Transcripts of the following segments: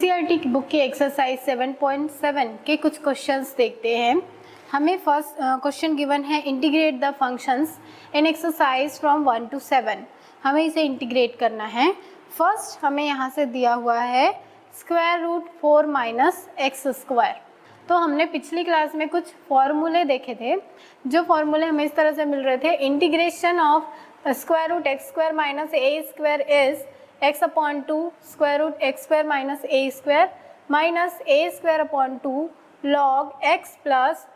NCERT की book के exercise 7.7 के कुछ क्वेश्चंस देखते हैं। हमें फर्स्ट क्वेश्चन गिवन है integrate the functions in exercise from 1 to 7। हमें इसे इंटीग्रेट करना है। फर्स्ट हमें यहाँ से दिया हुआ है square root 4 minus x square. तो हमने पिछली क्लास में कुछ फॉर्मूले देखे थे, जो फॉर्मूले हमें इस तरह से मिल रहे थे। Integration of square root x square minus A square is x upon 2 square root x square minus A square upon 2 log x plus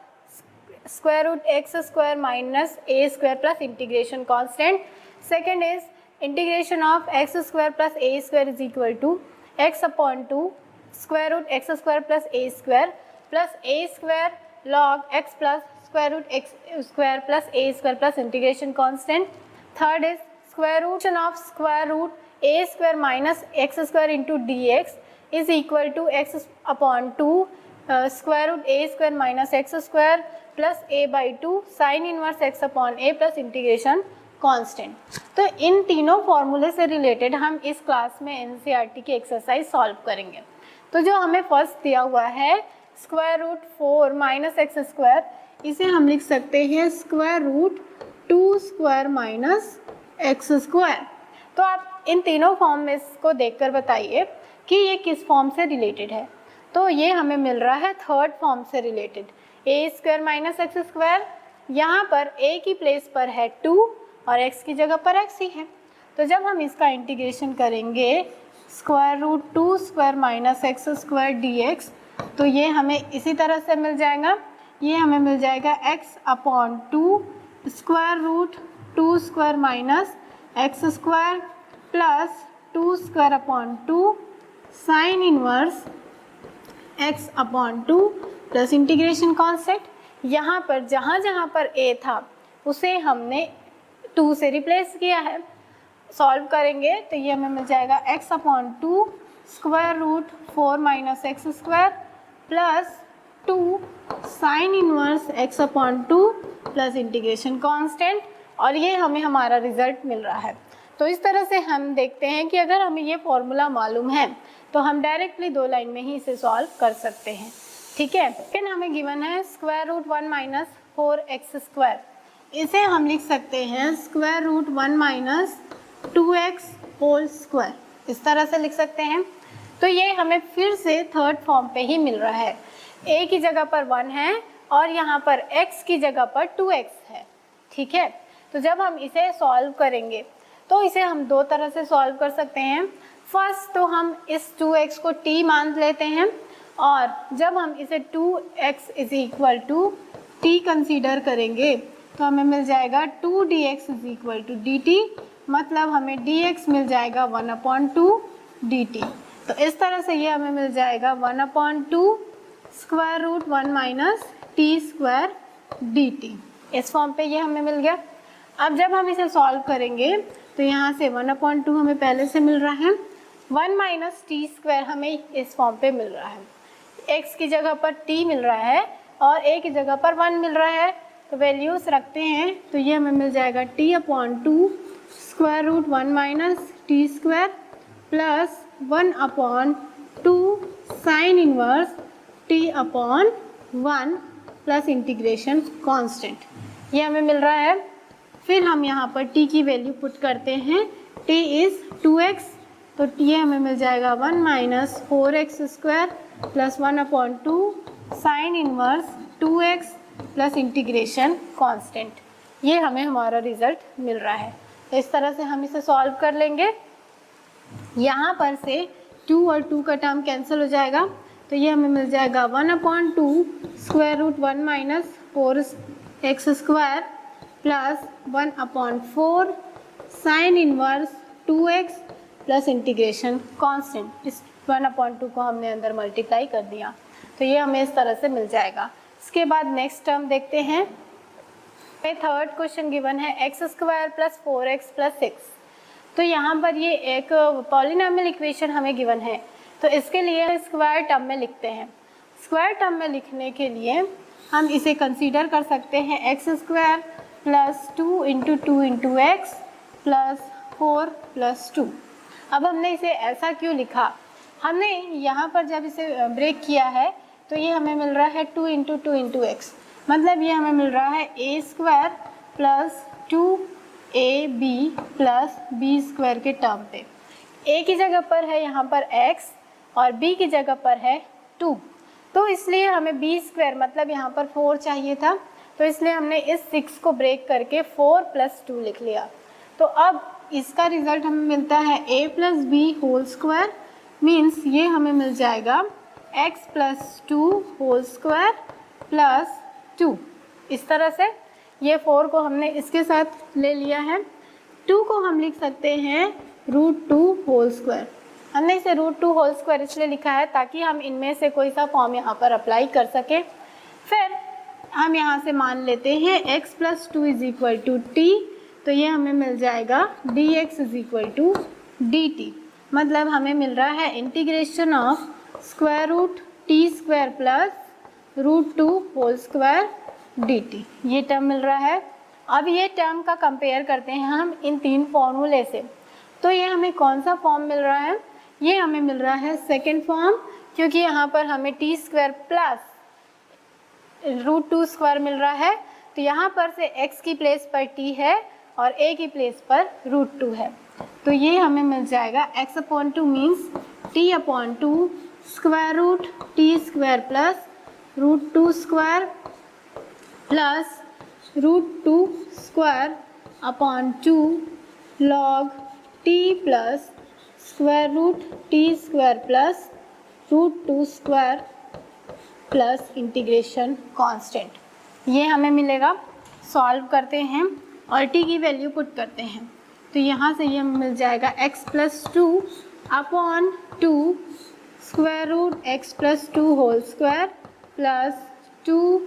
square root x square minus A square plus integration constant. Second is integration of x square plus a square is equal to x upon 2 square root x square plus a square log x plus square root x square plus integration constant. Third is square root of square root a square minus x square into d x is equal to x upon 2 square root a square minus x square plus a by 2 sine inverse x upon a plus integration constant. तो इन तीनों फॉर्मूले से related हम इस class में NCERT की exercise solve करेंगे। तो जो हमें फर्स्ट दिया हुआ है square root 4 minus x square, इसे हम लिख सकते हैं square root 2 square minus x square. तो आप इन तीनों फॉर्म में इसको देखकर बताइए कि ये किस फॉर्म से रिलेटेड है। तो ये हमें मिल रहा है थर्ड फॉर्म से रिलेटेड, ए स्क्वायर माइनस एक्स स्क्वायर। यहाँ पर ए की प्लेस पर है 2 और एक्स की जगह पर एक्स ही है। तो जब हम इसका इंटीग्रेशन करेंगे square root 2 square minus x square d x, तो ये हमें इसी तरह से मिल जाएगा। ये हमें मिल जाएगा x upon 2 square root 2 square minus x square plus 2 square upon 2 sine inverse x upon 2 plus integration concept. यहाँ पर जहाँ पर a था उसे हमने 2 से रिप्लेस किया है। सॉल्व करेंगे तो ये हमें मिल जाएगा x upon 2 square root 4 minus x square plus 2 sine inverse x upon 2 plus integration constant, और ये हमें हमारा रिजल्ट मिल रहा है। तो इस तरह से हम देखते हैं कि अगर हमें ये फॉर्मूला मालूम है तो हम डायरेक्टली 2 लाइन में ही इसे सॉल्व कर सकते हैं। ठीक है, लेकिन हमें गिवन है square root 1 minus 4 x square. इसे हम लिख सकते हैं square root 1 minus 2x whole square, इस तरह से लिख सकते हैं। तो ये हमें फिर से थर्ड फॉर्म पे ही मिल रहा है। a की जगह पर 1 है और यहाँ पर x की जगह पर 2x है। ठीक है, तो जब हम इसे सॉल्व करेंगे तो इसे हम 2 तरह से सॉल्व कर सकते हैं। फर्स्ट तो हम इस 2x को t मान लेते हैं, और जब हम इसे 2x is equal to t consider करेंगे तो हमें मिल जाएगा 2 dx is equal to dt, मतलब हमें dx मिल जाएगा 1 अपॉन 2 dt। तो इस तरह से ये हमें मिल जाएगा 1 upon 2 square root 1 minus t square dt। इस फॉर्म पे ये हमें मिल गया। अब जब हम इसे सॉल्व करेंगे तो यहाँ से 1 अपॉन 2 हमें पहले से मिल रहा है, 1 माइनस टी स्क्वायर हमें इस फॉर्म पे मिल रहा है। x की जगह पर t मिल रहा है और a की जगह पर 1 मिल रहा है, तो वैल्यूज रखते हैं तो ये हमें मिल जाएगा t upon 2 square root 1 minus t square plus 1 upon 2 sine inverse t upon 1 plus integration constant, ये हमें मिल रहा है। फिर हम यहाँ पर t की वैल्यू पुट करते हैं, t इज़ 2x, तो ये हमें मिल जाएगा 1 minus 4x square plus 1 upon 2 sine inverse 2x plus integration constant. ये हमें हमारा रिजल्ट मिल रहा है। तो इस तरह से हम इसे सॉल्व कर लेंगे। यहाँ पर से 2 और 2 का टर्म कैंसिल हो जाएगा, तो ये हमें मिल जाएगा 1 upon 2 square root 1 minus 4x square plus 1 upon 4 sine inverse 2x plus integration constant. इस 1 अपॉन 2 को हमने अंदर मल्टीप्लाई कर दिया, तो ये हमें इस तरह से मिल जाएगा। इसके बाद नेक्स्ट टर्म देखते हैं। थर्ड क्वेश्चन गिवन है x square plus 4x plus 6। तो यहाँ पर ये एक पॉलिनॉमियल इक्वेशन हमें गिवन है, तो इसके लिए स्क्वायर टर्म में लिखते हैं। स्क्वायर टर्म में लिखने के लिए हम इसे कंसीडर कर सकते हैं x square plus 2 into 2 into x plus 4 plus 2। अब हमने इसे ऐसा क्यों लिखा हमने यहाँ पर जब इसे ब्रेक किया है तो ये हमें मिल रहा है 2 इंटू टू इंटू एक्स, मतलब ये हमें मिल रहा है A square plus 2ab plus B square के टर्म पे। a की जगह पर है यहाँ पर x और b की जगह पर है 2, तो इसलिए हमें b स्क्वायर मतलब यहाँ पर 4 चाहिए था, तो इसलिए हमने इस 6 को ब्रेक करके 4 प्लस 2 लिख लिया। तो अब इसका रिजल्ट हमें मिलता है a plus b whole square, means ये हमें मिल जाएगा x plus 2 whole square plus 2। इस तरह से ये 4 को हमने इसके साथ ले लिया है। 2 को हम लिख सकते हैं √2 होल स्क्वायर। हमने इसे √2 होल स्क्वायर इसलिए लिखा है ताकि हम इनमें से कोई सा फॉर्म यहाँ पर अप्लाई कर सकें। फिर हम यहाँ से मान लेते हैं x plus 2 is equal to t, तो ये हमें मिल जाएगा dx is equal to dt, मतलब हमें मिल रहा है integration of square root t square plus √2 whole square dt, ये टर्म मिल रहा है। अब ये टर्म का कंपेयर करते हैं हम इन 3 फॉर्मूले से, तो ये हमें कौन सा फॉर्म मिल रहा है, ये हमें मिल रहा है सेकेंड फॉर्म, क्योंकि यहाँ पर हमें टी स्क्वायर प्लस √2 स्क्वायर मिल रहा है, तो यहाँ पर से x की प्लेस पर t है और a की प्लेस पर √2 है, तो ये हमें मिल जाएगा x/2 means t/2 square root t square plus √2 square plus √2 square upon 2 log t plus square root t square plus √2 square plus integration constant, ये हमें मिलेगा। सॉल्व करते हैं और t की वैल्यू पुट करते हैं, तो यहाँ से ये हमें मिल जाएगा x plus 2 upon 2 square root x plus 2 whole square plus 2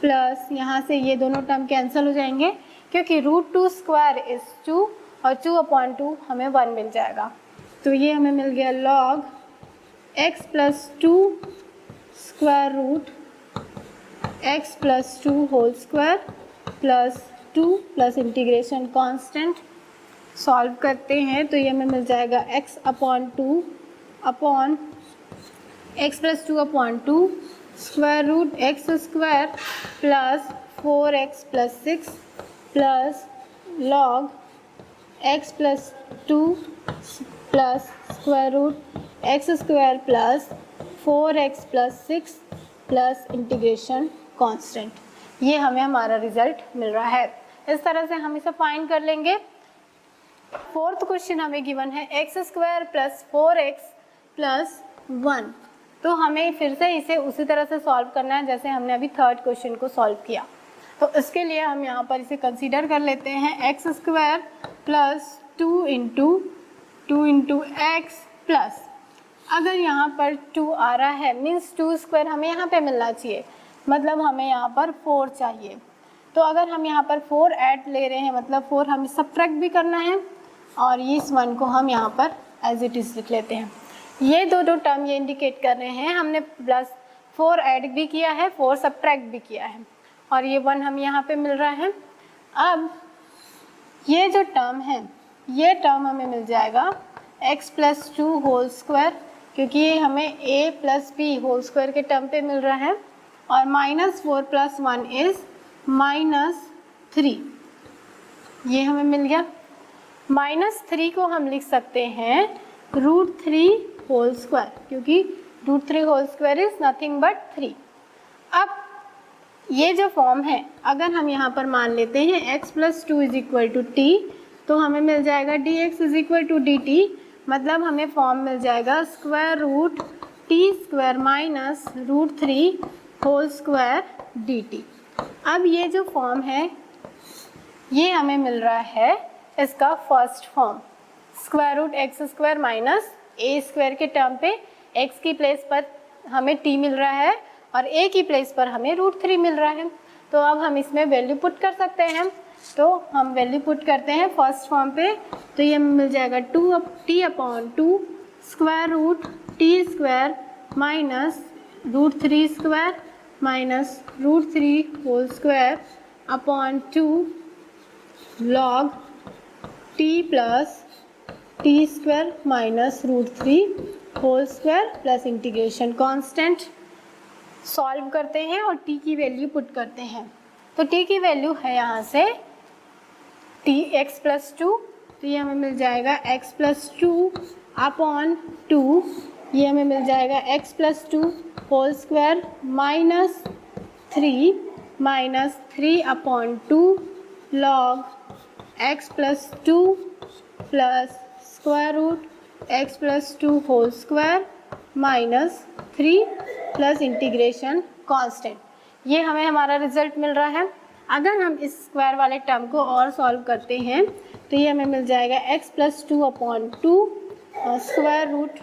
plus यहाँ से ये दोनों टर्म कैंसिल हो जाएंगे क्योंकि √2 स्क्वायर इज 2 और 2/2 हमें 1 मिल जाएगा, तो ये हमें मिल गया log x plus 2 square root x plus 2 whole square plus 2 plus integration constant. Solve करते हैं तो ये हमें मिल जाएगा x/2 upon x plus 2/2 square root x square plus 4x plus 6 plus log x plus 2 plus square root x square plus 4x plus 6 plus integration constant, ये हमें हमारा रिजल्ट मिल रहा है। इस तरह से हम इसे फाइंड कर लेंगे। फोर्थ क्वेश्चन हमें गिवन है x square plus 4x plus 1, तो हमें फिर से इसे उसी तरह से सॉल्व करना है जैसे हमने अभी थर्ड क्वेश्चन को सॉल्व किया। तो इसके लिए हम यहाँ पर इसे कंसीडर कर लेते हैं x square plus 2 into x plus, अगर यहाँ पर 2 आ रहा है मीन्स 2 स्क्वायर हमें यहाँ पे मिलना चाहिए, मतलब हमें यहाँ पर 4 चाहिए। तो अगर हम यहाँ पर 4 ऐड ले रहे हैं मतलब 4 हमें सब्ट्रैक्ट भी करना है और इस 1 को हम यहाँ पर एज इट इज़ लिख लेते हैं। ये दो टर्म ये इंडिकेट कर रहे हैं हमने प्लस 4 ऐड भी किया है 4 सब्ट्रैक्ट भी किया है और ये 1 हम यहाँ पे मिल रहा है। अब ये जो टर्म है ये टर्म हमें मिल जाएगा x प्लस 2 होल स्क्वायर, क्योंकि ये हमें a plus b whole square के टर्म पे मिल रहा है, और -4 प्लस 1 इज़ -3, ये हमें मिल गया। -3 को हम लिख सकते हैं √3 होल स्क्वायर, क्योंकि √3 whole square is nothing but 3। अब ये जो फॉर्म है अगर हम यहाँ पर मान लेते हैं x plus 2 is equal to t, तो हमें मिल जाएगा dx is equal to dt, मतलब हमें फॉर्म मिल जाएगा square root t square minus √3 whole square dt। अब ये जो फॉर्म है ये हमें मिल रहा है इसका first form, square root x square minus ए स्क्वायर के टर्म पे x की प्लेस पर हमें t मिल रहा है और a की प्लेस पर हमें √3 मिल रहा है। तो अब हम इसमें वैल्यू पुट कर सकते हैं, तो हम वैल्यू पुट करते हैं फर्स्ट फॉर्म पे, तो ये मिल जाएगा 2t/2 square root t square minus √3 square minus √3 whole square upon 2 log t plus t square minus √3 whole square plus integration constant. Solve करते हैं और t की वैल्यू पुट करते हैं। तो t की वैल्यू है यहाँ से x प्लस 2, तो ये हमें मिल जाएगा x प्लस 2 अपॉन 2, ये हमें मिल जाएगा x plus 2 whole square minus 3 upon 2 log x plus 2 plus square root x plus 2 whole square minus 3 plus integration constant. ये हमें हमारा रिजल्ट मिल रहा है। अगर हम इस स्क्वायर वाले टर्म को और सॉल्व करते हैं तो ये हमें मिल जाएगा x plus 2 upon 2 square root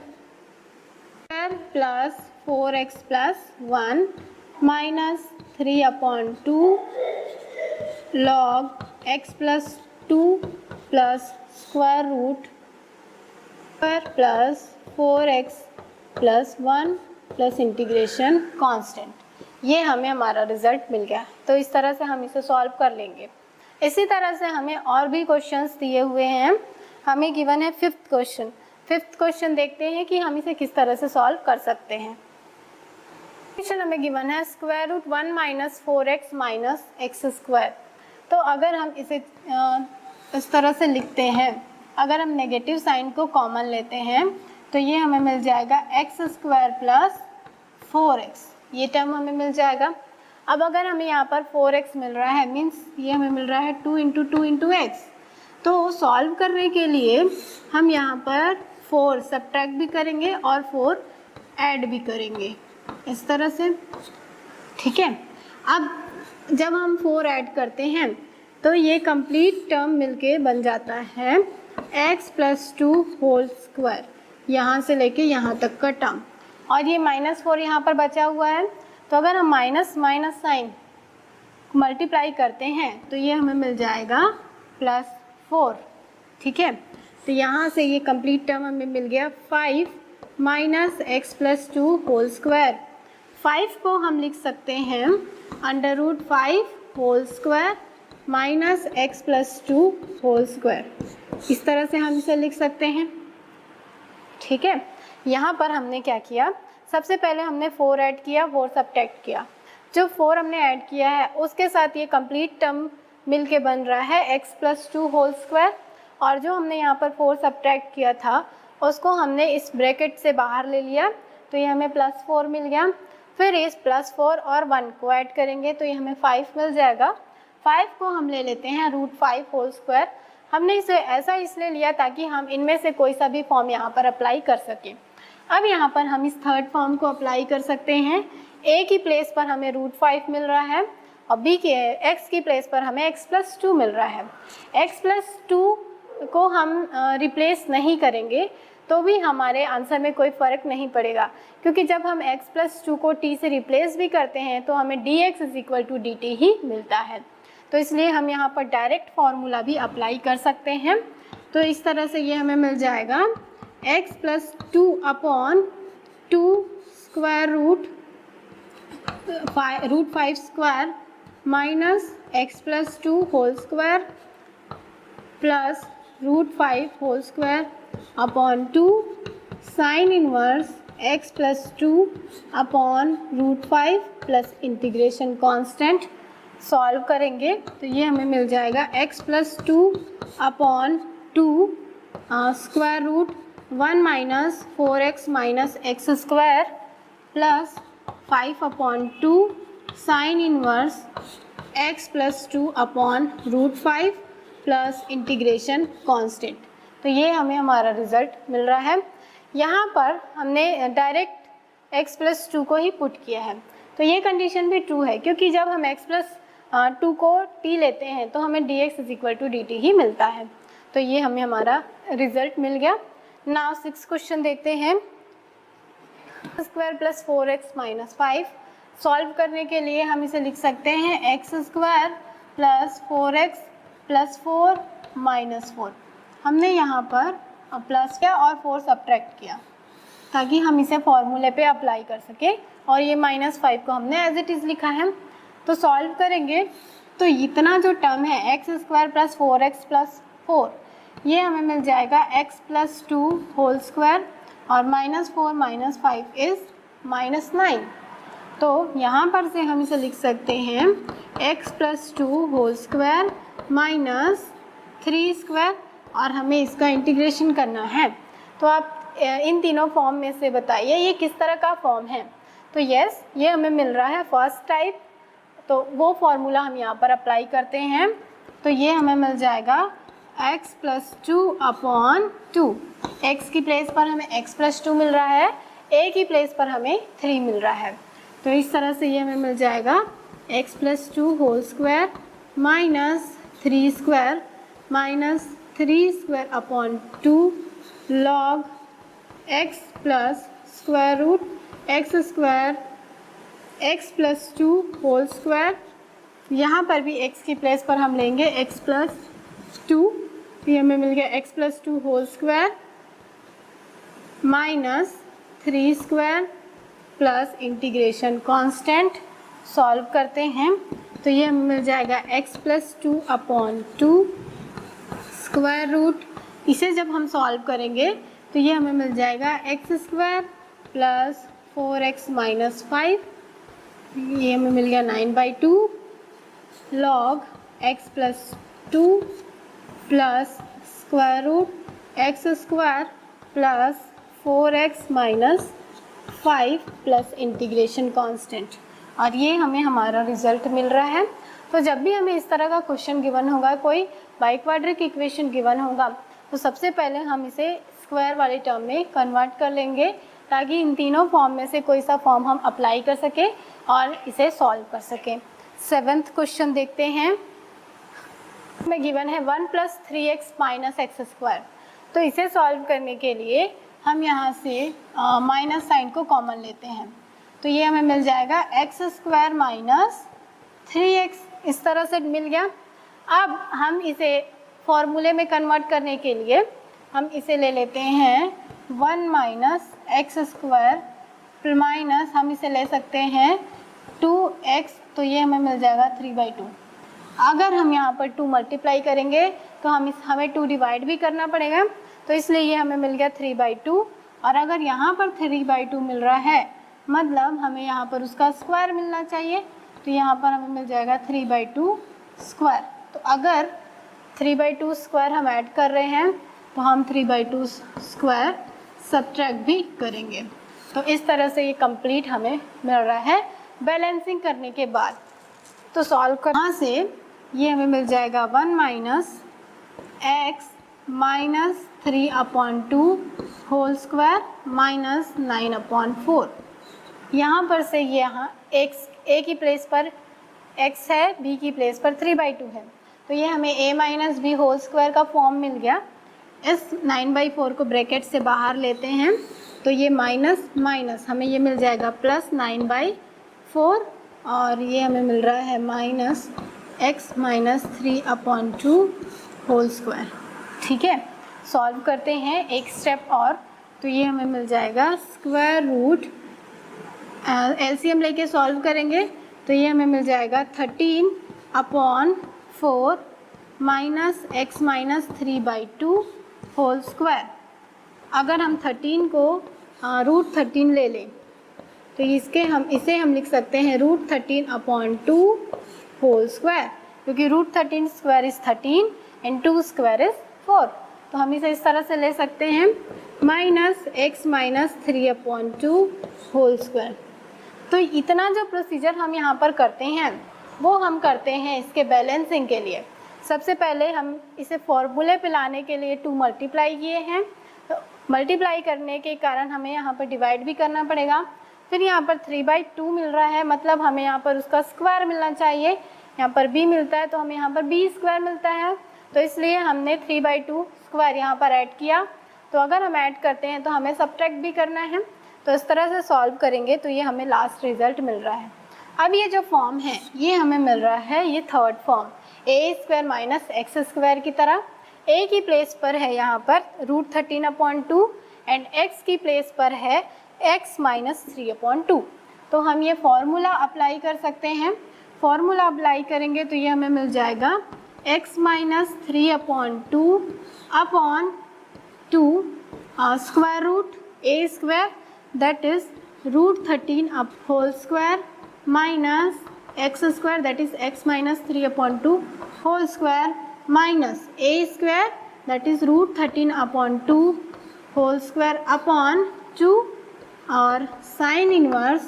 plus 4x plus 1 minus 3 upon 2 log x plus 2 plus square root plus 4x plus 1 plus integration constant. ये हमें हमारा रिजल्ट मिल गया। तो इस तरह से हम इसे सॉल्व कर लेंगे। इसी तरह से हमें और भी क्वेश्चंस दिए हुए हैं। हमें गिवन है फिफ्थ क्वेश्चन देखते हैं कि हम इसे किस तरह से सॉल्व कर सकते हैं। क्वेश्चन हमें गिवन है square root 1 minus 4x minus x square. तो अगर हम इसे इस तरह से लिखते हैं, अगर हम नेगेटिव साइन को कॉमन लेते हैं तो ये हमें मिल जाएगा एक्स स्क्वायर प्लस 4x, ये टर्म हमें मिल जाएगा। अब अगर हमें यहाँ पर 4x मिल रहा है, मीन्स ये हमें मिल रहा है 2 इंटू 2 इंटू एक्स। तो सॉल्व करने के लिए हम यहाँ पर 4 सब्ट्रैक्ट भी करेंगे और 4 ऐड भी करेंगे, इस तरह से, ठीक है। अब जब हम 4 ऐड करते हैं तो ये कंप्लीट टर्म मिलके बन जाता है x प्लस 2 होल स्क्वायर, यहाँ से लेके यहाँ तक का टर्म, और ये -4 यहाँ पर बचा हुआ है। तो अगर हम माइनस माइनस साइन मल्टीप्लाई करते हैं तो ये हमें मिल जाएगा +4, ठीक है। तो यहाँ से ये कंप्लीट टर्म हमें मिल गया 5 minus x plus 2 whole square. 5 को हम लिख सकते हैं √5 whole square minus x plus 2 whole square, इस तरह से हम इसे लिख सकते हैं, ठीक है। यहाँ पर हमने क्या किया, सबसे पहले हमने 4 ऐड किया, 4 सब्ट्रैक्ट किया। जो 4 हमने ऐड किया है उसके साथ ये कंप्लीट टर्म मिल के बन रहा है x प्लस 2 होल स्क्वायर, और जो हमने यहाँ पर 4 सब्ट्रैक्ट किया था उसको हमने इस ब्रैकेट से बाहर ले लिया, तो ये हमें +4 मिल गया। फिर इस +4 और 1 को ऐड करेंगे तो ये हमें 5 मिल जाएगा। 5 को हम ले लेते हैं √5 होल स्क्वायर। हमने इसे ऐसा इसलिए लिया ताकि हम इनमें से कोई सा भी फॉर्म यहाँ पर अप्लाई कर सकें। अब यहाँ पर हम इस थर्ड फॉर्म को अप्लाई कर सकते हैं। a की प्लेस पर हमें √5 मिल रहा है और b के x की प्लेस पर हमें x प्लस 2 मिल रहा है। x प्लस 2 को हम रिप्लेस नहीं करेंगे तो भी हमारे आंसर में कोई फ़र्क नहीं पड़ेगा, क्योंकि जब हम x प्लस 2 को t से रिप्लेस भी करते हैं तो हमें dx = dt ही मिलता है। तो इसलिए हम यहाँ पर डायरेक्ट फार्मूला भी अप्लाई कर सकते हैं। तो इस तरह से ये हमें मिल जाएगा x plus 2 upon 2 square root √5 square minus x plus 2 whole square plus √5 whole square upon 2 sine inverse x plus 2 upon √5 plus integration constant. Solve करेंगे तो ये हमें मिल जाएगा x plus 2 upon 2 square root 1 minus 4x minus x square plus 5 upon 2 sine inverse x plus 2 upon √5 plus integration constant. तो ये हमें हमारा रिज़ल्ट मिल रहा है। यहाँ पर हमने डायरेक्ट x प्लस 2 को ही पुट किया है, तो ये कंडीशन भी ट्रू है, क्योंकि जब हम x प्लस 2 को t लेते हैं तो हमें dx = dt ही मिलता है। तो ये हमें हमारा रिज़ल्ट मिल गया। नाउ 6 क्वेश्चन देखते हैं। Square plus 4x minus 5। Solve करने के लिए हम इसे लिख सकते हैं x square plus 4x plus 4 minus 4। हमने यहाँ पर प्लस किया और 4 सब्ट्रैक्ट किया ताकि हम इसे फॉर्मूले पे अप्लाई कर सकें, और ये -5 को हमने एज इट इज़ लिखा है। तो सॉल्व करेंगे तो इतना जो टर्म है x square plus 4x plus 4, ये हमें मिल जाएगा x प्लस 2 होल स्क्वायर और -4 - 5 इज़ -9। तो यहाँ पर से हम इसे लिख सकते हैं x + 2 होल स्क्वायर -3 स्क्वायर, और हमें इसका इंटीग्रेशन करना है। तो आप इन तीनों फॉर्म में से बताइए ये किस तरह का फॉर्म है। तो यस, ये हमें मिल रहा है फर्स्ट टाइप, तो वो फॉर्मूला हम यहाँ पर अप्लाई करते हैं। तो ये हमें मिल जाएगा x + 2/2। x की प्लेस पर हमें x + 2 मिल रहा है, a की प्लेस पर हमें 3 मिल रहा है। तो इस तरह से ये हमें मिल जाएगा x + 2 whole square -3 square -3 square upon 2 log x plus square root x square x + 2 whole square. यहाँ पर भी x की प्लेस पर हम लेंगे x + 2, तो हमें मिल गया x + 2 whole square -3 square plus integration constant. Solve करते हैं तो ये हमें मिल जाएगा x + 2/2 स्क्वायर रूट। इसे जब हम सॉल्व करेंगे तो ये हमें मिल जाएगा x² प्लस 4x - 5, ये हमें मिल गया 9/2 log x + 2 plus square root x² plus 4x - 5 plus integration constant, और ये हमें हमारा रिजल्ट मिल रहा है। तो जब भी हमें इस तरह का क्वेश्चन गिवन होगा, कोई बाइक्वाड्रिक इक्वेशन गिवन होगा, तो सबसे पहले हम इसे स्क्वायर वाले टर्म में कन्वर्ट कर लेंगे, ताकि इन तीनों फॉर्म में से कोई सा फॉर्म हम अप्लाई कर सकें और इसे सॉल्व कर सकें। 7th क्वेश्चन देखते हैं। हमें गिवन है 1 + 3x - x²। तो इसे सॉल्व करने के लिए हम यहाँ से माइनस साइन को कॉमन लेते हैं, तो ये हमें मिल जाएगा x² - 3x, इस तरह से मिल गया। अब हम इसे फॉर्मूले में कन्वर्ट करने के लिए हम इसे ले लेते हैं 1 - x² माइनस हम इसे ले सकते हैं 2x, तो ये हमें मिल जाएगा 3/2। अगर हम यहाँ पर 2 मल्टीप्लाई करेंगे तो हमें 2 डिवाइड भी करना पड़ेगा, तो इसलिए ये हमें मिल गया 3/2। और अगर यहाँ पर 3/2 मिल रहा है, मतलब हमें यहाँ पर उसका स्क्वायर मिलना चाहिए, तो यहाँ पर हमें मिल जाएगा 3/2 स्क्वायर। तो अगर 3/2 स्क्वायर हम ऐड कर रहे हैं तो हम 3/2 स्क्वायर सब्ट्रैक्ट भी करेंगे। तो इस तरह से ये कंप्लीट हमें मिल रहा है बैलेंसिंग करने के बाद। तो सॉल्व कर यहाँ से ये हमें मिल जाएगा 1 - x - 3/2 होल स्क्वायर -9/4। यहाँ पर से यहाँ x a की प्लेस पर x है, b की प्लेस पर 3/2 है, तो ये हमें a - b होल स्क्वायर का फॉर्म मिल गया। इस 9/4 को ब्रैकेट से बाहर लेते हैं, तो ये माइनस माइनस हमें ये मिल जाएगा +9/4, और ये हमें मिल रहा है -x - 3/2 होल स्क्वायर। ठीक है, सॉल्व करते हैं एक स्टेप और, तो ये हमें मिल जाएगा स्क्वायर रूट, एलसीएम लेके सॉल्व करेंगे तो ये हमें मिल जाएगा 13/4 -x - 3/2 होल स्क्वायर। अगर हम 13 को √13 ले लें तो इसे हम लिख सकते हैं √13/2 होल स्क्वायर, क्योंकि √13 square is 13 and 2 square is 4। तो हम इसे इस तरह से ले सकते हैं -x - 3/2 होल स्क्वायर। तो इतना जो प्रोसीजर हम यहाँ पर करते हैं वो हम करते हैं इसके बैलेंसिंग के लिए। सबसे पहले हम इसे फॉर्मूले पे लाने के लिए 2 मल्टीप्लाई किए हैं, तो मल्टीप्लाई करने के कारण हमें यहाँ पर डिवाइड भी करना पड़ेगा। फिर यहाँ पर 3/2 मिल रहा है, मतलब हमें यहाँ पर उसका स्क्वायर मिलना चाहिए। यहाँ पर b मिलता है तो हमें यहाँ पर b² मिलता है, तो इसलिए हमने 3/2 स्क्वायर यहाँ पर ऐड किया। तो अगर हम ऐड करते हैं तो हमें सब्ट्रैक्ट भी करना है, तो इस तरह से सॉल्व करेंगे तो ये हमें लास्ट रिजल्ट मिल रहा है। अब ये जो फॉर्म है ये हमें मिल रहा है, ये थर्ड फॉर्म a² - x² की तरह। a की प्लेस पर है यहाँ पर √13/2 एंड x की प्लेस पर है x - 3/2। तो हम ये फॉर्मूला अप्लाई कर सकते हैं। फॉर्मूला अप्लाई करेंगे तो ये हमें मिल जाएगा x - 3/2 upon 2 square root a square that is root 13 up whole square minus x square that is x minus 3 upon 2 whole square minus a square that is root 13 upon 2 whole square upon 2 और sin inverse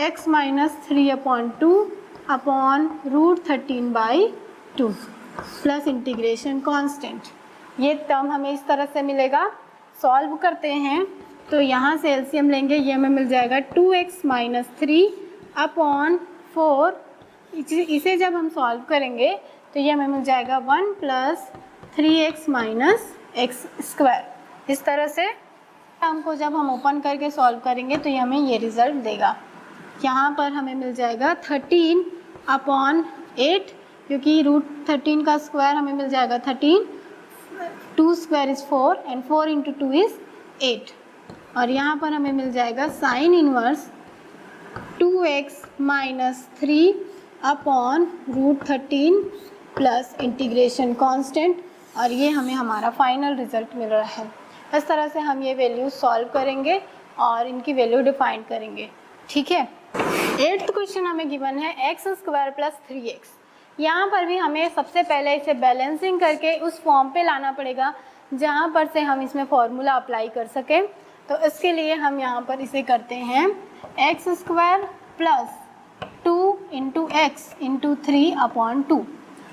x minus 3 upon 2 upon root 13 by 2 plus integration constant. ये term हमें इस तरह से मिलेगा। Solve करते हैं तो यहाँ से एलसीएम लेंगे, ये हमें मिल जाएगा 2x माइनस 3 अपॉन 4। इसे जब हम सॉल्व करेंगे तो ये हमें मिल जाएगा 1 plus 3x minus x square. इस तरह से टर्म को जब हम ओपन करके सॉल्व करेंगे तो ये हमें ये रिज़ल्ट देगा। यहाँ पर हमें मिल जाएगा 13 अपॉन 8, क्योंकि रूट 13 का स्क्वायर हमें मिल जाएगा 13, 2 square is 4 and 4 into 2 is 8। और यहाँ पर हमें मिल जाएगा sine inverse 2x minus 3 upon root 13 plus integration constant, और ये हमें हमारा फाइनल रिज़ल्ट मिल रहा है। इस तरह से हम ये वैल्यू सॉल्व करेंगे और इनकी वैल्यू डिफाइन करेंगे। ठीक है। 8th क्वेश्चन हमें गिवन है एक्स स्क्वायर प्लस 3x। यहाँ पर भी हमें सबसे पहले इसे बैलेंसिंग करके उस फॉर्म पे लाना पड़ेगा जहाँ पर से हम इसमें फॉर्मूला अप्लाई कर सकें। तो इसके लिए हम यहाँ पर इसे करते हैं x square plus 2 into x into 3 upon 2।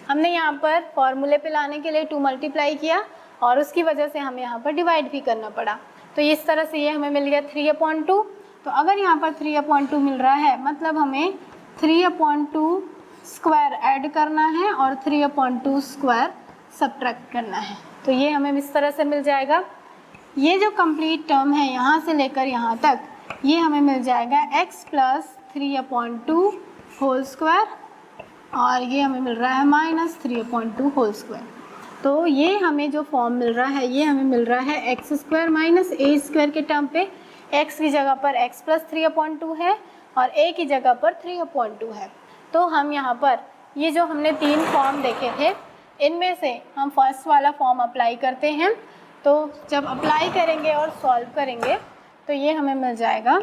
हमने यहाँ पर फॉर्मूले पे लाने के लिए 2 मल्टीप्लाई किया और उसकी वजह से हमें यहाँ पर डिवाइड भी करना पड़ा। तो इस तरह से ये हमें मिल गया 3/2। तो अगर यहाँ पर 3/2 मिल रहा है मतलब हमें 3/2 स्क्वायर ऐड करना है और 3/2 स्क्वायर सब्ट्रैक्ट करना है। तो ये हमें इस तरह से मिल जाएगा। ये जो कंप्लीट टर्म है यहाँ से लेकर यहाँ तक, ये हमें मिल जाएगा x प्लस 3/2 होल स्क्वायर, और ये हमें मिल रहा है माइनस 3/2 होल स्क्वायर। तो ये हमें जो फॉर्म मिल रहा है ये हमें मिल रहा है एक्स स्क्वायर माइनस ए स्क्वायर के टर्म पे। x की जगह पर x प्लस 3/2 है और a की जगह पर 3/2 है। तो हम यहाँ पर ये जो हमने 3 फॉर्म देखे थे इनमें से हम फर्स्ट वाला फॉर्म अप्लाई करते हैं। तो जब अप्लाई करेंगे और सॉल्व करेंगे तो ये हमें मिल जाएगा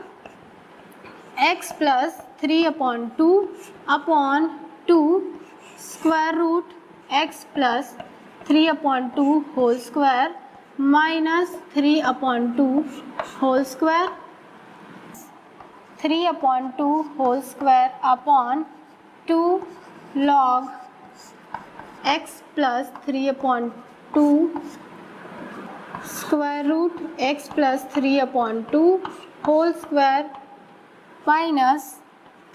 x plus 3/2 upon 2 square root x plus 3/2 whole square minus 3/2 whole square, 3/2 whole square upon 2 log x plus 3/2 square root x plus 3/2 whole square minus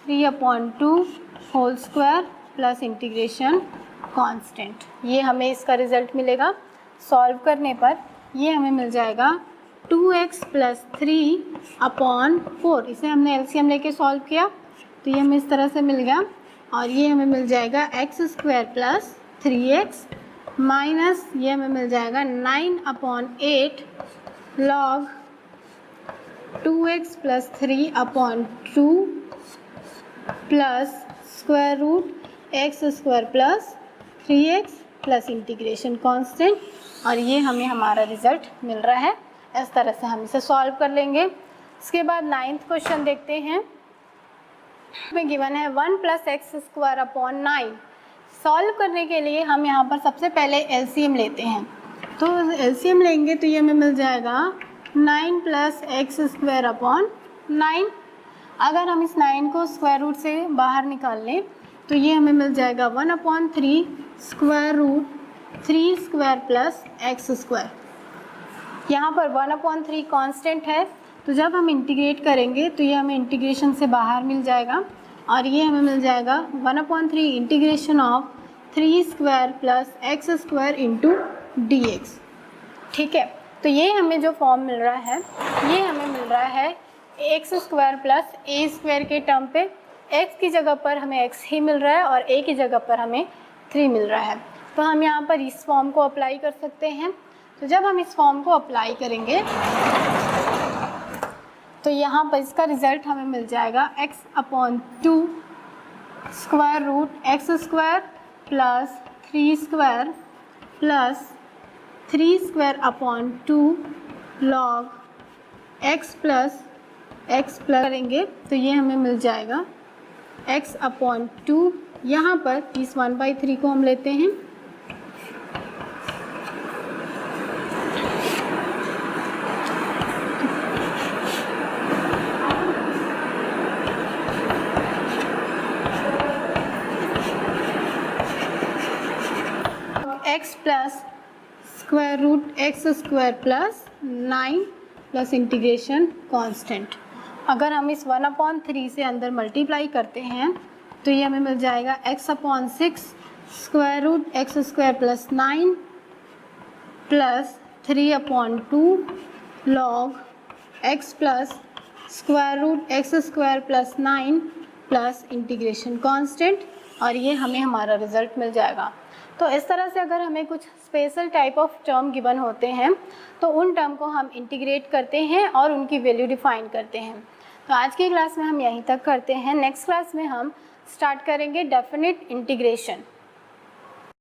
3/2 whole square plus integration constant. ये हमें इसका result मिलेगा। Solve करने पर ये हमें मिल जाएगा 2x प्लस 3/4। इसे हमने एलसीएम लेके सॉल्व किया तो ये हमें इस तरह से मिल गया, और ये हमें मिल जाएगा x square plus 3x minus ये हमें मिल जाएगा 9/8 log 2x plus 3/2 plus square root x square plus 3x plus integration constant, और ये हमें हमारा रिज़ल्ट मिल रहा है। इस तरह से हम इसे सॉल्व कर लेंगे। इसके बाद 9th क्वेश्चन देखते हैं। में गिवन है 1 plus x square upon 9। Solve करने के लिए हम यहाँ पर सबसे पहले एलसीएम लेते हैं। तो एलसीएम लेंगे तो ये हमें मिल जाएगा 9 प्लस एक्स स्क्वायर अपॉन 9। अगर हम इस 9 को स्क्वायर रूट से बाहर निकाल लें तो ये हमें मिल जाएगा 1/3 square root 3 square plus x square. यहाँ पर 1/3 कांस्टेंट है, तो जब हम इंटीग्रेट करेंगे तो ये हमें इंटीग्रेशन से बाहर मिल जाएगा, और ये हमें मिल जाएगा 1/3 integration of 3 square plus x square into dx। ठीक है। तो ये हमें जो फॉर्म मिल रहा है ये हमें मिल रहा है x square plus a square के टर्म पे। x की जगह पर हमें x ही मिल रहा है और a की जगह पर हमें 3 मिल रहा है। तो हम यहाँ पर इस फॉर्म को अप्लाई कर सकते हैं। तो जब हम इस फॉर्म को अप्लाई करेंगे तो यहाँ पर इसका रिज़ल्ट हमें मिल जाएगा x/2 square root x square plus 3 square plus 3 square upon 2 log x plus करेंगे तो ये हमें मिल जाएगा x अपॉन 2। यहाँ पर इस 1/3 को हम लेते हैं, x plus square root x square plus 9 plus integration constant. अगर हम इस 1/3 से अंदर मल्टीप्लाई करते हैं तो ये हमें मिल जाएगा x upon 6 square root x square plus 9 plus 3/2 log x plus square root x square plus 9 plus integration constant, और ये हमें हमारा रिजल्ट मिल जाएगा। तो इस तरह से अगर हमें कुछ special type of term given होते हैं तो उन टर्म को हम इंटीग्रेट करते हैं और उनकी वैल्यू डिफाइन करते हैं। तो आज की क्लास में हम यहीं तक करते हैं। नेक्स्ट क्लास में हम स्टार्ट करेंगे डेफिनेट इंटीग्रेशन।